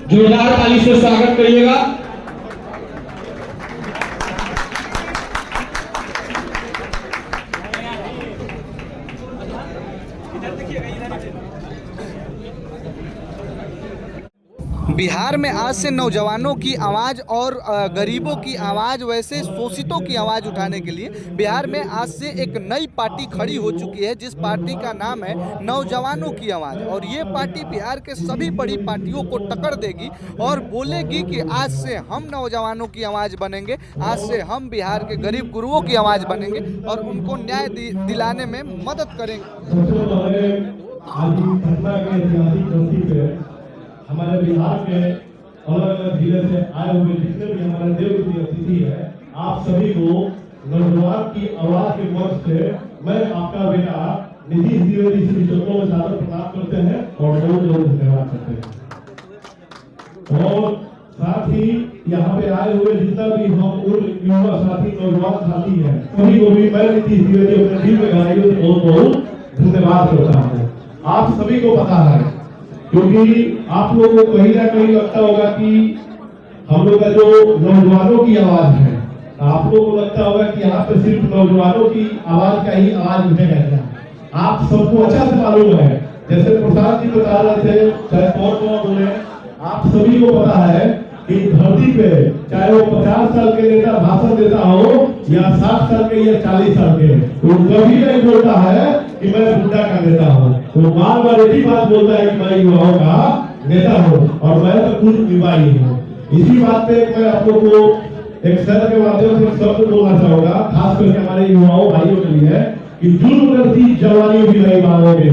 जोरदार ताली से स्वागत करिएगा। बिहार में आज से नौजवानों की आवाज़ और गरीबों की आवाज़, वैसे शोषितों की आवाज़ उठाने के लिए बिहार में आज से एक नई पार्टी खड़ी हो चुकी है, जिस पार्टी का नाम है नौजवानों की आवाज़। और ये पार्टी बिहार के सभी बड़ी पार्टियों को टक्कर देगी और बोलेगी कि आज से हम नौजवानों की आवाज़ बनेंगे, आज से हम बिहार के गरीब गुरुओं की आवाज़ बनेंगे और उनको न्याय दिलाने में मदद करेंगे। हमारे बिहार के अलग अलग जिले से आए हुए जितने भी हमारे देवभूति अतिथि है, आप सभी को नौजवान की आवाज के मंच से मैं आपका बेटा नीतीश द्विवेदी श्री चरणों में सादर प्रणाम करते हैं और बहुत बहुत धन्यवाद करते हैं। और साथ ही यहाँ पे आए हुए जितना भी हम युवा साथी नौजवान साथी हैं, सभी को भी मैं नीतीश द्विवेदी अपने दिल में गहराइयों से बहुत बहुत धन्यवाद करता हूँ। आप सभी को पता है, क्योंकि आप लोगों को कहीं ना कहीं लगता होगा कि हम लोग का जो नौजवानों की आवाज है, आप लोगों को लगता होगा कि यहाँ पे सिर्फ नौजवानों की आवाज का ही आवाज उठेगा क्या। आप सबको अच्छा से मालूम है, जैसे प्रसाद जी बता रहे थे, चाहे कौन बोले, आप सभी को पता है कि धरती पे चाहे वो 50 साल के नेता भाषण देता हो या 60 साल के या 40 साल के, तो कभी नहीं बोलता है कि मैं बुड्ढा का नेता हूँ। तो बार बार एक ही बात बोलता है कि मैं युवाओं का नेता हूँ और मैं तो खुद युवा ही हूँ। इसी बात पे मैं आप लोग को एक शब्द के माध्यम से शब्द बोलना चाहूंगा, खास करके हमारे युवाओं भाइयों के लिए, कि जुल्म करती जवानी भी नहीं मानोगे,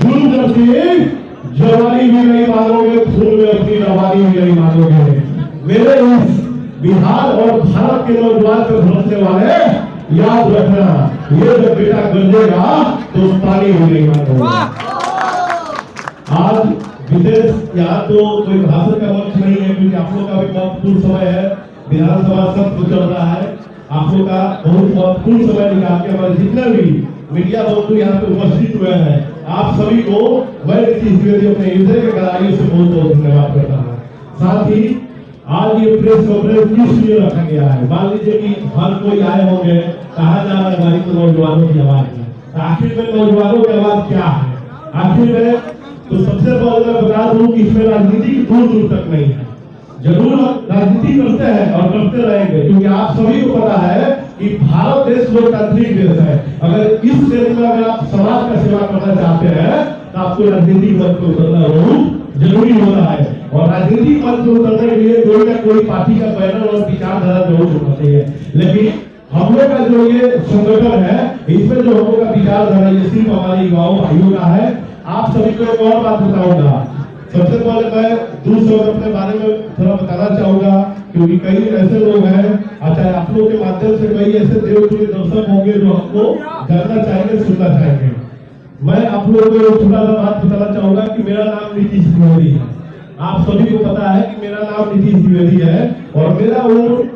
जुल्म करती जवानी भी नहीं मानोगे, खून में अपनी रवानी भी नहीं मानोगे। मेरे इस बिहार और भारत के नौजवान पे भरोसे वाले याद रखना, ये जब बेटा गंजेगा तो पानी भी नहीं मानोगे। आज विदेश यहाँ तो कोई भाषण का मंच नहीं है, क्योंकि आप लोग का भी महत्वपूर्ण समय है, विधानसभा सत्र चल रहा है। आप लोग का बहुत महत्वपूर्ण समय निकाल के हमारे जितने भी मीडिया बंधु यहाँ पे उपस्थित हुए हैं, आप सभी को मैं नीतीश द्विवेदी अपने हृदय के गहराइयों से बहुत बहुत धन्यवाद करता हूँ। साथ ही आज ये प्रेस कॉन्फ्रेंस किस लिए रखा गया है, मान लीजिए कि हर कोई आए होंगे, कहा जा रहा है हमारी तो नौजवानों की आवाज है, तो आखिर में नौजवानों की आवाज क्या है आखिर में? तो सबसे पहले मैं बता दूं कि इसमें राजनीति दूर दूर तक नहीं है। जरूर राजनीति करते हैं और करते रहेंगे, क्योंकि आप सभी को पता है कि भारत देश लोकतांत्रिक देश है। अगर इस देश में अगर आप समाज का सेवा करना चाहते हैं तो आपको राजनीतिक मंच पर उतरना बहुत जरूरी होता है। और राजनीतिक मंच पर उतरने के लिए कोई ना कोई पार्टी का बैनर और विचारधारा जरूर होना चाहिए। लेकिन हम लोग का जो ये संगठन है, इसमें जो हम लोग का विचारधारा ये सिर्फ हमारे युवाओं भाइयों का है। आप सभी को एक और बात बताऊंगा। सबसे पहले मैं दूसरों अपने बारे में थोड़ा बताना चाहूंगा, क्योंकि कई ऐसे लोग हैं, अच्छा आप लोग के माध्यम से कई ऐसे देवतुल्य दर्शक होंगे जो हमको जानना चाहेंगे, सुनना चाहेंगे। मैं आप लोगों को छोटा सा बात बताना चाहूंगा कि मेरा नाम नीतीश द्विवेदी है। आप सभी को पता है कि मेरा नाम नीतीश द्विवेदी है और मेरा उम्र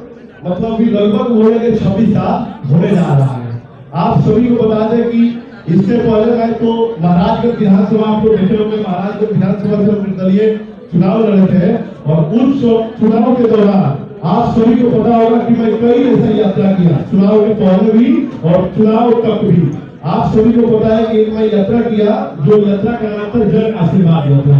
मतलब भी लगभग होने के 26 साल होने जा रहा है। आप सभी को बता दें कि इससे पहले मैं तो महाराजगंज विधानसभा, आप लोग देखे होंगे, महाराजगंज विधानसभा से निर्दलीय चुनाव लड़े थे और उन चुनाव के दौरान आप सभी को पता होगा कि मैं कई ऐसे यात्रा किया, चुनाव के पहले भी और चुनाव तक भी। आप सभी को पता है कि मैं यात्रा किया, जो यात्रा का नाम था जन आशीर्वाद यात्रा।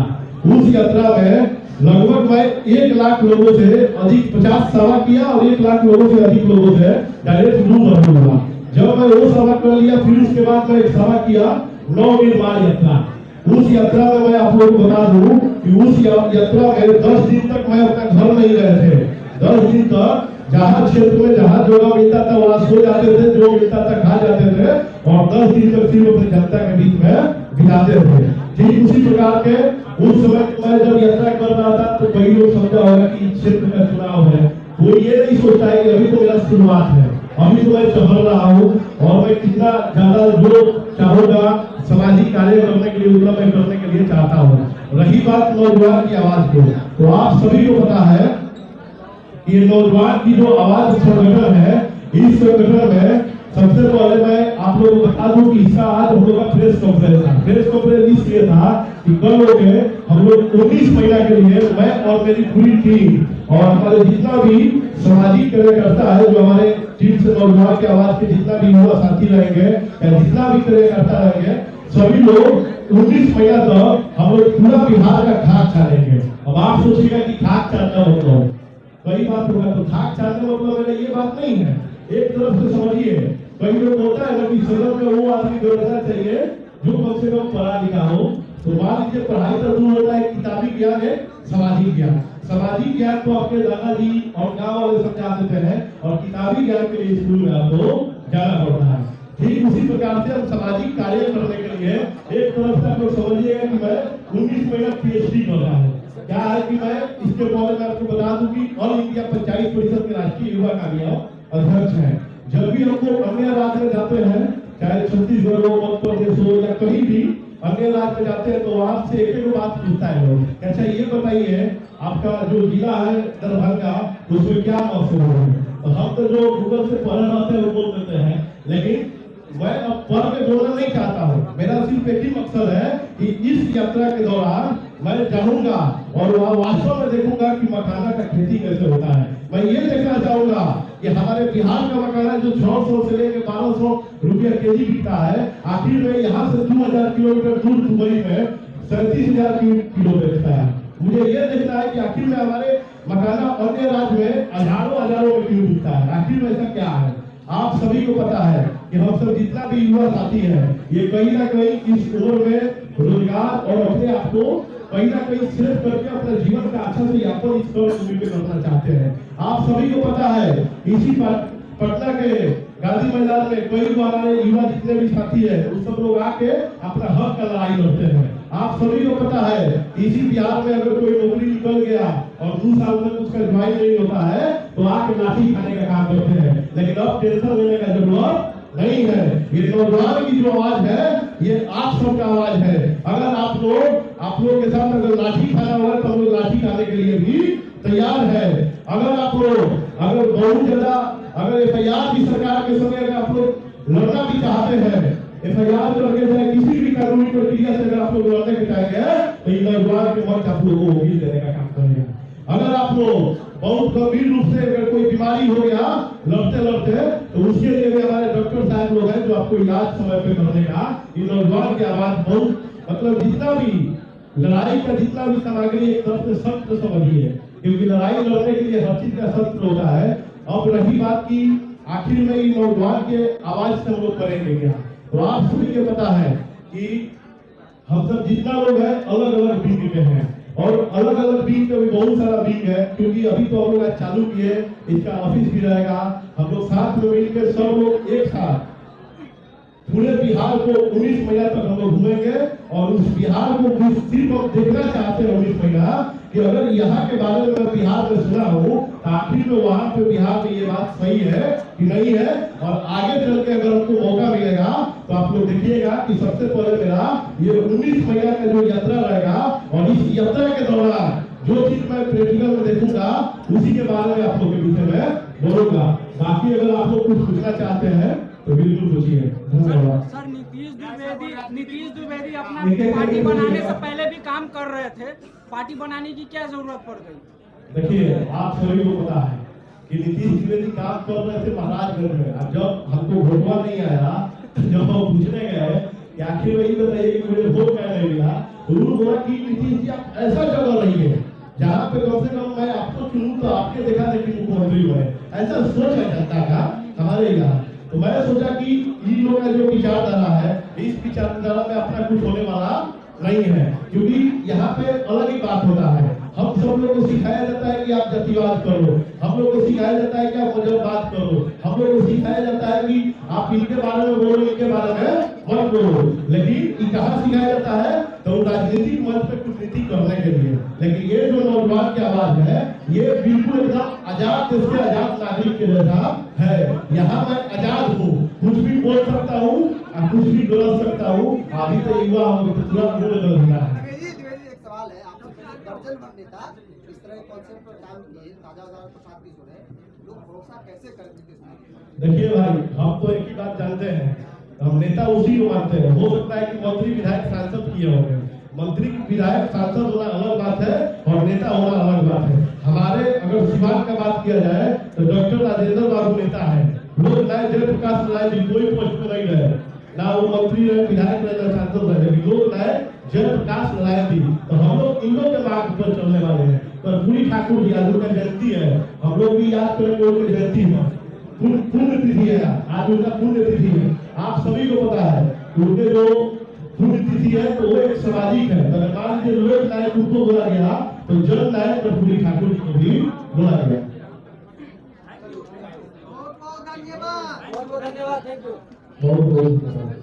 उस यात्रा में लगभग मैं 1 लाख लोगों से अधिक 50 सभा किया और 1 लाख लोगों से अधिक लोगों से डायरेक्ट रूबरू हुआ। जब मैं वो सभा कर लिया, फिर उसके बाद मैं एक सभा किया नवनिर्माण यात्रा। उस यात्रा में मैं आप लोगों को बता दूं कि उस यात्रा में 10 दिन तक मैं अपना घर नहीं गए थे। 10 दिन तक जहाँ क्षेत्र में जहाँ जगह मिलता था वहाँ सो जाते थे, जो मिलता था खा जाते थे और 10 दिन तक सिर्फ अपनी जनता के बीच में बिताते थे। ठीक उसी प्रकार के उस समय मैं जब यात्रा कर रहा था तो कई लोग समझा होगा कि क्षेत्र का चुनाव है, कोई ये नहीं सोचता है कि अभी तो मेरा शुरुआत है, अभी तो मैं चल रहा हूँ और मैं कितना ज्यादा जो चाहूंगा सामाजिक कार्य करने के लिए उतना मैं करने के लिए चाहता हूँ। रही बात नौजवान की आवाज को, तो आप सभी को पता है कि नौजवान की जो आवाज संगठन है, इस संगठन में सबसे पहले मैं आप लोगों को बता दूं कि इसका आज हम लोग का प्रेस कॉन्फ्रेंस था। प्रेस कॉन्फ्रेंस इसलिए था कि कल हो गए हम लोग 19 महीना के लिए मैं और मेरी पूरी टीम और हमारे जितना भी सामाजिक कार्यकर्ता है, जो हमारे टीम से नौजवान की आवाज के जितना भी युवा साथी रहेंगे या जितना भी कार्यकर्ता रहेंगे, सभी लोग 19 महीना तक हम लोग पूरा बिहार का खाक छानेंगे। अब आप सोचिएगा कि खाक छानना मतलब कई बात होगा, तो खाक छानने मतलब मेरा ये बात नहीं है। एक तरफ से समझिए, कई लोग होता है ना कि सदन में वो आदमी बैठना चाहिए जो कम से कम पढ़ा लिखा हो। तो मान लीजिए पढ़ाई तो दूर होता है, किताबी ज्ञान है, सामाजिक ज्ञान। सामाजिक ज्ञान तो आपके दादाजी और गांव वाले समझा देते हैं, और किताबी ज्ञान के लिए स्कूल में आपको जाना पड़ता है। ठीक उसी प्रकार से हम सामाजिक कार्य करने के लिए एक तरफ से आप लोग समझिएगा कि मैं 19 महीना PhD कर रहा हूँ। क्या है कि मैं इसके बारे में आपको बता दूं कि ऑल इंडिया पंचायत परिषद के राष्ट्रीय युवा कामयाब अध्यक्ष हैं। जब भी हमको अन्य राज्य में जाते हैं, चाहे छत्तीसगढ़ हो, मध्य प्रदेश हो या कहीं भी अन्य राज्य में जाते हैं, तो वहां से एक बात पूछता है लोग, अच्छा ये बताइए आपका जो जिला है दरभंगा, उसमें क्या मशहूर है? तो हम तो जो गूगल से पढ़ रहे हैं वो बोल देते हैं, लेकिन मैं अब पढ़ के बोलना नहीं चाहता हूँ। मेरा सिर्फ एक ही मकसद है कि इस यात्रा के दौरान मैं जाऊंगा और वहाँ वास्तव में देखूंगा कि मखाना का खेती कैसे होता है। मैं ये देखना चाहूंगा कि हमारे बिहार का मखाना जो 600 से लेकर 1200 रुपया केजी बिकता है, आखिर में यहाँ से 2000 किलोमीटर दूर दुबई में 37,000 किलो बेचता है। मुझे ये देखना है कि आखिर में हमारे मखाना अन्य राज्य में हजारों में क्यों बिकता है, आखिर में ऐसा क्या है? आप सभी को पता है कि हम सब जितना भी युवा साथी हैं, ये कहीं ना कहीं इस उम्र में रोजगार और अपने आप को कहीं ना कहीं सेव करके अपने जीवन का अच्छा से यापन इस भूमि पे करना चाहते हैं। आप सभी को पता है इसी पटना के गांधी मैदान में कई हमारे युवा जितने भी साथी है, उन सब लोग आके अपना हक का लड़ाई लड़ते हैं। आप सभी को पता है इसी बिहार में अगर कोई नौकरी निकल गया और 2 साल तक उसका ज्वाइन नहीं होता है, तो आके लाठी खाने का काम करते हैं। लेकिन अब टेंशन लेने का जरूरत नहीं है। ये नौजवान की जो आवाज है, ये आप सबका आवाज है। अगर आप लोग के साथ अगर लाठी खाना होगा तो हम लोग लाठी खाने के लिए भी तैयार है। अगर बहुत ज्यादा अगर FIR की सरकार के समय अगर आप लोग लड़ना भी चाहते हैं, FIR करके चाहे किसी भी कानूनी प्रक्रिया से अगर आप लोग लड़ने के चाहेंगे, तो इन नौजवान के मंच आप लोगों को वकील देने का काम करेगा। अगर आप लोग बहुत गंभीर रूप से अगर कोई बीमारी हो गया लड़ते लड़ते, तो उसके लिए भी हमारे डॉक्टर साहब लोग हैं जो आपको इलाज समय पे करने का। इन नौजवान की आवाज बहुत मतलब जितना भी लड़ाई का जितना भी सामग्री एक तरफ से शस्त्र समझिए, क्योंकि लड़ाई लड़ने के लिए हर चीज का शस्त्र होता है। अब रही बात की आखिर में इन नौजवान के आवाज से हम लोग करेंगे क्या, तो आप सभी को पता है कि हम सब जितना लोग हैं अलग अलग विंग के हैं, और अलग अलग विंग का भी बहुत सारा विंग है। क्योंकि अभी तो हम लोग आज चालू किए, इसका ऑफिस भी रहेगा। हम लोग साथ में मिलकर सब लोग एक साथ पूरे बिहार को 19 महीना तक हम लोग घूमेंगे, और उस बिहार को सिर्फ हम देखना चाहते हैं 19 महीना कि अगर यहाँ के बारे में मैं बिहार में सुना हूँ, आखिर में वहाँ पे बिहार में ये बात सही है कि नहीं है। और आगे चल के अगर हमको मौका मिलेगा तो आप लोग देखिएगा कि सबसे पहले मेरा ये 19 महीना का जो यात्रा रहेगा, और इस यात्रा के दौरान जो चीज मैं प्रैक्टिकल में देखूंगा उसी के बारे में आप लोग के पीछे में बोलूंगा। बाकी अगर आप लोग कुछ पूछना चाहते हैं तो बिल्कुल पूछिए। धन्यवाद। सर, नीतीश द्विवेदी अपना पार्टी बनाने से पहले भी काम कर रहे थे, पार्टी बनाने की क्या जरूरत पड़ गई? देखिए, आप सभी को पता है कि नीतीश द्विवेदी काम कर रहे थे महाराजगंज में। अब जब हमको वोटवा नहीं आया, जब हम पूछने गए कि आखिर वही बताइए कि मुझे वोट क्या नहीं मिला, तो उन्होंने बोला कि नीतीश जी आप ऐसा जगह रहिए जहाँ पे कम से कम मैं आपको चुनूं तो आपके देखा देखी मुख्यमंत्री बने। ऐसा सोच है जनता का हमारे यहाँ। तो मैंने सोचा कि इन लोगों का जो विचारधारा है, इस विचारधारा में अपना कुछ होने वाला नहीं है, क्योंकि यहाँ पे अलग ही बात होता है। हम सब लोगों को सिखाया जाता है कि आप जातिवाद करो, हम लोग को सिखाया जाता है कि आप मजहबवाद करो, हम लोग को सिखाया जाता है कि आप इनके बारे में बोलो, इनके बारे में मत बोलो। लेकिन ये कहाँ सिखाया जाता है? तो राजनीतिक मंच पे कूटनीति करने के लिए। लेकिन ये जो नौजवान की आवाज है, ये बिल्कुल एकदम आजाद देश के आजाद नागरिक के जैसा है। यहाँ मैं आजाद हूँ, कुछ भी बोल सकता हूँ और कुछ भी गलत सकता हूँ। अभी तो युवा हूँ, पूरा बोल गलत है। एक सवाल है, आप लोग दर्जन भर नेता इस तरह के कॉन्सेप्ट पर काम किए, ताजा उदाहरण प्रसाद भी सुने, लोग भरोसा कैसे करें नीतीश कुमार? देखिए भाई, हम तो एक ही बात जानते हैं, हम नेता उसी को मानते हैं। हो सकता है कि मंत्री विधायक सांसद किए होंगे, मंत्री विधायक सांसद होना अलग बात है और नेता होना अलग बात है। हमारे अगर सीमांत का बात किया जाए तो डॉक्टर राजेंद्र बाबू नेता है, लोग लाए जयप्रकाश लाए जी कोई पोस्ट में नहीं रहे, ना वो मंत्री रहे, विधायक रहे, ना सांसद रहे, लोग लाए जयप्रकाश लाए थी। तो हम लोग इन लोग के मार्ग पर चलने वाले हैं। कर्पूरी ठाकुर जी आज उनका जयंती है, हम लोग भी याद करेंगे उनकी जयंती है, पुण्य तिथि है, आज उनका पुण्य तिथि है। आप सभी को पता है उनके जो पुण्य तिथि है तो वो एक सामाजिक है। मान लीजिए लोक नायक उनको बोला गया तो जन नायक कर्पूरी ठाकुर जी को भी बोला गया। बहुत बहुत धन्यवाद। बहुत बहुत धन्यवाद, थैंक यू। बहुत बहुत धन्यवाद।